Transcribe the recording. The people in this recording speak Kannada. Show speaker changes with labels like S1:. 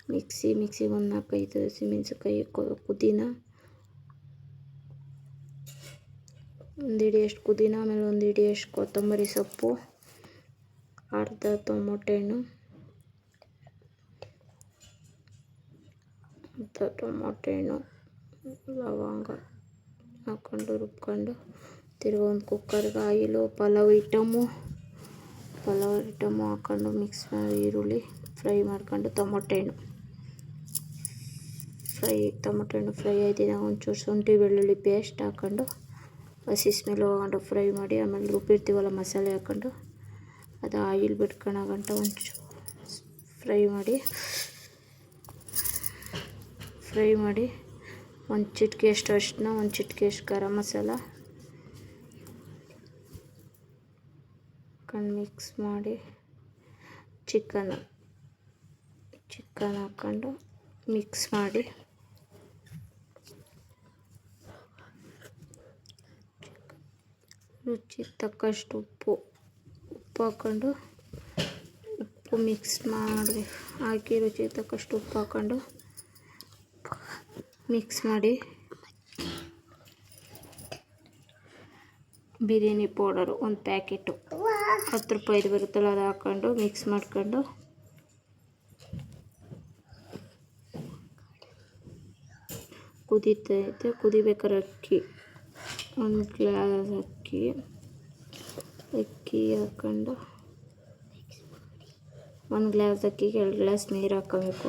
S1: ಮಿಕ್ಸಿಗೆ ಒಂದು 4-5 ಹಸಿಮೆಣಸಿನ್ಕಾಯಿ, ಪುದೀನ, ಒಂದು ಹಿಡಿಯಷ್ಟು ಪುದೀನ, ಆಮೇಲೆ ಒಂದು ಹಿಡಿಯಷ್ಟು ಕೊತ್ತಂಬರಿ ಸೊಪ್ಪು, ಅರ್ಧ ಟೊಮೊಟೊ ಹಣ್ಣು, ಲವಂಗ ಹಾಕ್ಕೊಂಡು ರುಬ್ಕೊಂಡು, ತಿರ್ಗಿ ಒಂದು ಕುಕ್ಕರ್ಗೆ ಆಯಿಲು, ಪಲಾವ್ ಐಟಮು ಹಾಕ್ಕೊಂಡು ಮಿಕ್ಸ್ ಮಾಡಿ, ಈರುಳ್ಳಿ ಫ್ರೈ ಮಾಡ್ಕೊಂಡು, ಟೊಮೊಟೊ ಹಣ್ಣು ಫ್ರೈ ಆಯ್ತಿದ್ದಾಗ ಒಂಚೂರು ಶುಂಠಿ ಬೆಳ್ಳುಳ್ಳಿ ಪೇಸ್ಟ್ ಹಾಕ್ಕೊಂಡು ಹಸಿ ಸ್ಮೆಲ್ ಹೋಗೊಂಡು ಫ್ರೈ ಮಾಡಿ, ಆಮೇಲೆ ರುಬ್ಬಿರ್ತೀವಲ್ಲ ಮಸಾಲೆ ಹಾಕ್ಕೊಂಡು ಅದು ಆಯಿಲ್ ಬಿಟ್ಕೊಳ್ಳೋ ಗಂಟ ಒಂಚೂರು ಫ್ರೈ ಮಾಡಿ ಒಂದು ಚಿಟಿಕೆ ಅಷ್ಟು ಅರಿಶಿನ, ಒಂದು ಚಿಟಿಕೆ ಅಷ್ಟು ಗರಂ ಮಸಾಲ ಹಾಕೊಂಡು ಮಿಕ್ಸ್ ಮಾಡಿ, ಚಿಕನ್ ಹಾಕ್ಕೊಂಡು ಮಿಕ್ಸ್ ಮಾಡಿ, ರುಚಿಗೆ ತಕ್ಕಷ್ಟು ಉಪ್ಪು ಹಾಕ್ಕೊಂಡು ಮಿಕ್ಸ್ ಮಾಡಿ, ರುಚಿಗೆ ತಕ್ಕಷ್ಟು ಉಪ್ಪು ಹಾಕ್ಕೊಂಡು ಮಿಕ್ಸ್ ಮಾಡಿ, ಬಿರಿಯಾನಿ ಪೌಡರು ಒಂದು ಪ್ಯಾಕೆಟು 10 ರೂಪಾಯಿದು ಬರುತ್ತಲ್ಲ ಅದು ಹಾಕ್ಕೊಂಡು ಮಿಕ್ಸ್ ಮಾಡ್ಕೊಂಡು, ಕುದೀತೈತೆ, ಕುದಿಬೇಕಾದ್ರೆ ಒಂದು ಗ್ಲಾಸ್ ಅಕ್ಕಿ ಹಾಕ್ಕೊಂಡು, 1 ಗ್ಲಾಸ್ ಅಕ್ಕಿಗೆ 2 ಗ್ಲಾಸ್ ನೀರು ಹಾಕ್ಕೋಬೇಕು.